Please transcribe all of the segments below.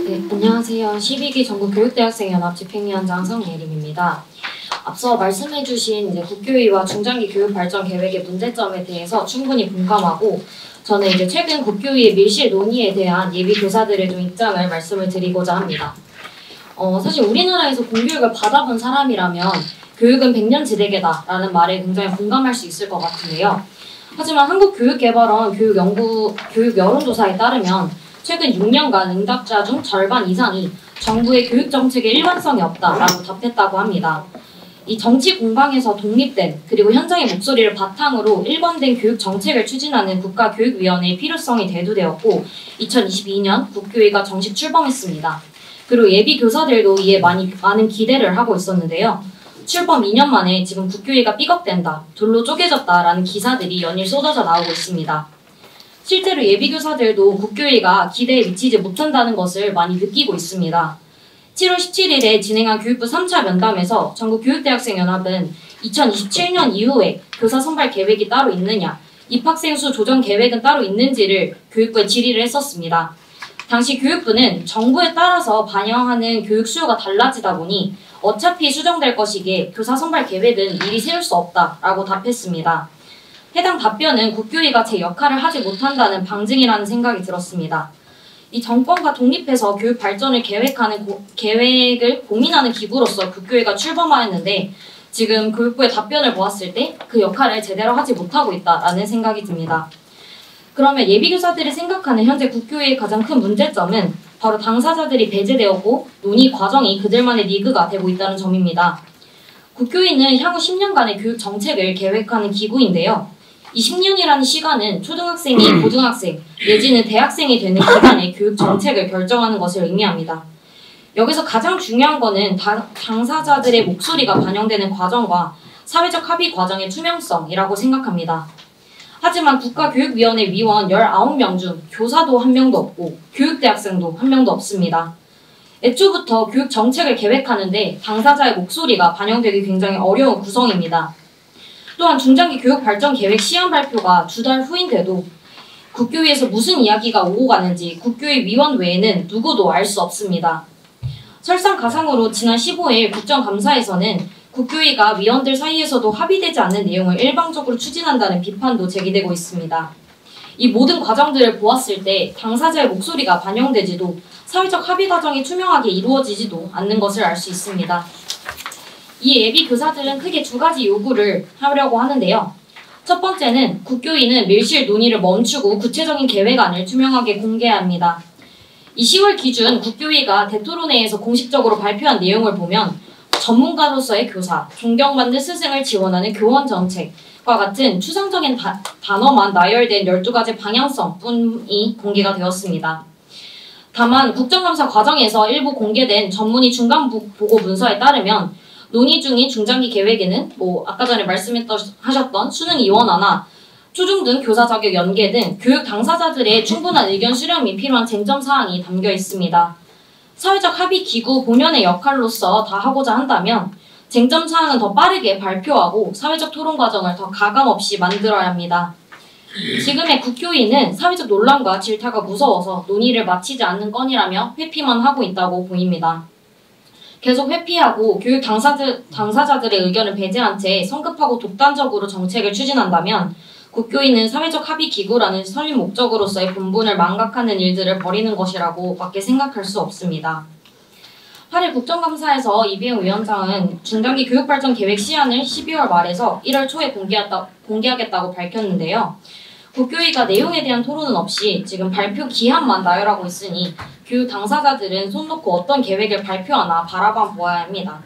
네, 안녕하세요. 12기 전국교육대학생연합 집행위원장 성예림입니다. 앞서 말씀해주신 국교위와 중장기 교육 발전 계획의 문제점에 대해서 충분히 공감하고 저는 최근 국교위의 밀실 논의에 대한 예비 교사들의 좀 입장을 말씀을 드리고자 합니다. 사실 우리나라에서 공교육을 받아본 사람이라면 교육은 백년지대계다라는 말에 굉장히 공감할 수 있을 것 같은데요. 하지만 한국교육개발원 교육여론조사에 따르면 최근 6년간 응답자 중 절반 이상이 정부의 교육정책에 일관성이 없다라고 답했다고 합니다. 이 정치 공방에서 독립된 그리고 현장의 목소리를 바탕으로 일관된 교육 정책을 추진하는 국가교육위원회의 필요성이 대두되었고 2022년 국교위가 정식 출범했습니다. 그리고 예비 교사들도 이에 많은 기대를 하고 있었는데요. 출범 2년 만에 지금 국교위가 삐걱댄다, 둘로 쪼개졌다라는 기사들이 연일 쏟아져 나오고 있습니다. 실제로 예비교사들도 국교위가 기대에 미치지 못한다는 것을 많이 느끼고 있습니다. 7월 17일에 진행한 교육부 3차 면담에서 전국교육대학생연합은 2027년 이후에 교사 선발 계획이 따로 있느냐, 입학생 수 조정 계획은 따로 있는지를 교육부에 질의를 했었습니다. 당시 교육부는 정부에 따라서 반영하는 교육 수요가 달라지다 보니 어차피 수정될 것이기에 교사 선발 계획은 미리 세울 수 없다라고 답했습니다. 해당 답변은 국교위가 제 역할을 하지 못한다는 방증이라는 생각이 들었습니다. 이 정권과 독립해서 교육 발전을 계획을 고민하는 기구로서 국교위가 출범하였는데 지금 교육부의 답변을 보았을 때 그 역할을 제대로 하지 못하고 있다라는 생각이 듭니다. 그러면 예비교사들이 생각하는 현재 국교위의 가장 큰 문제점은 바로 당사자들이 배제되었고 논의 과정이 그들만의 리그가 되고 있다는 점입니다. 국교위는 향후 10년간의 교육 정책을 계획하는 기구인데요. 이 10년이라는 시간은 초등학생이 고등학생 내지는 대학생이 되는 기간에 교육 정책을 결정하는 것을 의미합니다. 여기서 가장 중요한 것은 당사자들의 목소리가 반영되는 과정과 사회적 합의 과정의 투명성이라고 생각합니다. 하지만 국가교육위원회 위원 19명 중 교사도 한 명도 없고 교육대학생도 한 명도 없습니다. 애초부터 교육 정책을 계획하는데 당사자의 목소리가 반영되기 굉장히 어려운 구성입니다. 또한 중장기 교육 발전 계획 시한 발표가 2달 후인데도 국교위에서 무슨 이야기가 오고 가는지 국교위 위원 외에는 누구도 알 수 없습니다. 설상가상으로 지난 15일 국정감사에서는 국교위가 위원들 사이에서도 합의되지 않는 내용을 일방적으로 추진한다는 비판도 제기되고 있습니다. 이 모든 과정들을 보았을 때 당사자의 목소리가 반영되지도 사회적 합의 과정이 투명하게 이루어지지도 않는 것을 알 수 있습니다. 이 예비 교사들은 크게 2가지 요구를 하려고 하는데요. 첫 번째는 국교위는 밀실 논의를 멈추고 구체적인 계획안을 투명하게 공개해야 합니다. 이 10월 기준 국교위가 대토론회에서 공식적으로 발표한 내용을 보면 전문가로서의 교사, 존경받는 스승을 지원하는 교원 정책과 같은 추상적인 단어만 나열된 12가지 방향성뿐이 공개가 되었습니다. 다만 국정감사 과정에서 일부 공개된 전문의 중간 보고 문서에 따르면 논의 중인 중장기 계획에는 아까 전에 말씀하셨던 수능 이원화나 초중 등 교사 자격 연계 등 교육 당사자들의 충분한 의견 수렴이 필요한 쟁점 사항이 담겨 있습니다. 사회적 합의 기구 본연의 역할로서 다 하고자 한다면 쟁점 사항은 더 빠르게 발표하고 사회적 토론 과정을 더 가감없이 만들어야 합니다. 지금의 국교위는 사회적 논란과 질타가 무서워서 논의를 마치지 않는 건이라며 회피만 하고 있다고 보입니다. 계속 회피하고 교육 당사자들의 의견을 배제한 채 성급하고 독단적으로 정책을 추진한다면 국교위는 사회적 합의 기구라는 설립 목적으로서의 본분을 망각하는 일들을 벌이는 것이라고 밖에 생각할 수 없습니다. 8일 국정감사에서 이비영 위원장은 중장기 교육발전 계획 시한을 12월 말에서 1월 초에 공개하겠다고 밝혔는데요. 국교위가 내용에 대한 토론은 없이 지금 발표 기한만 나열하고 있으니 교육 당사자들은 손 놓고 어떤 계획을 발표하나 바라만 보아야 합니다.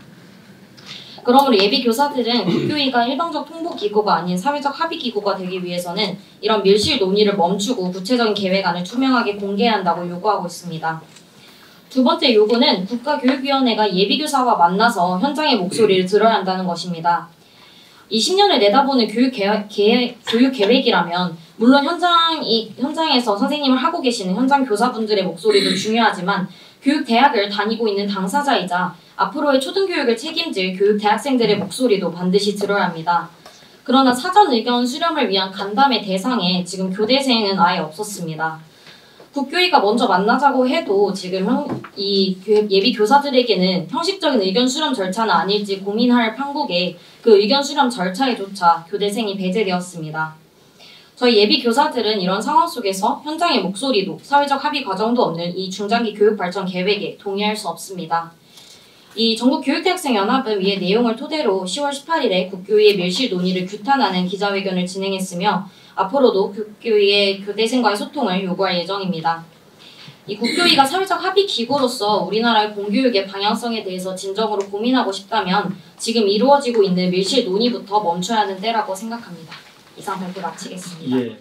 그러므로 예비 교사들은 국교위가 일방적 통보기구가 아닌 사회적 합의기구가 되기 위해서는 이런 밀실 논의를 멈추고 구체적인 계획안을 투명하게 공개해야 한다고 요구하고 있습니다. 두 번째 요구는 국가교육위원회가 예비교사와 만나서 현장의 목소리를 들어야 한다는 것입니다. 이 10년을 내다보는 교육 계획이라면 물론 현장에서 선생님을 하고 계시는 현장 교사분들의 목소리도 중요하지만 교육대학을 다니고 있는 당사자이자 앞으로의 초등교육을 책임질 교육대학생들의 목소리도 반드시 들어야 합니다. 그러나 사전 의견 수렴을 위한 간담회 대상에 지금 교대생은 아예 없었습니다. 국교위가 먼저 만나자고 해도 지금 예비 교사들에게는 형식적인 의견 수렴 절차는 아닐지 고민할 판국에 그 의견 수렴 절차에조차 교대생이 배제되었습니다. 저희 예비 교사들은 이런 상황 속에서 현장의 목소리도 사회적 합의 과정도 없는 이 중장기 교육 발전 계획에 동의할 수 없습니다. 이 전국교육대학생연합은 이의 내용을 토대로 10월 18일에 국교위의 밀실 논의를 규탄하는 기자회견을 진행했으며 앞으로도 국교위의 교대생과의 소통을 요구할 예정입니다. 이 국교위가 사회적 합의 기구로서 우리나라의 공교육의 방향성에 대해서 진정으로 고민하고 싶다면 지금 이루어지고 있는 밀실 논의부터 멈춰야 하는 때라고 생각합니다. 이상 발표 마치겠습니다. 예.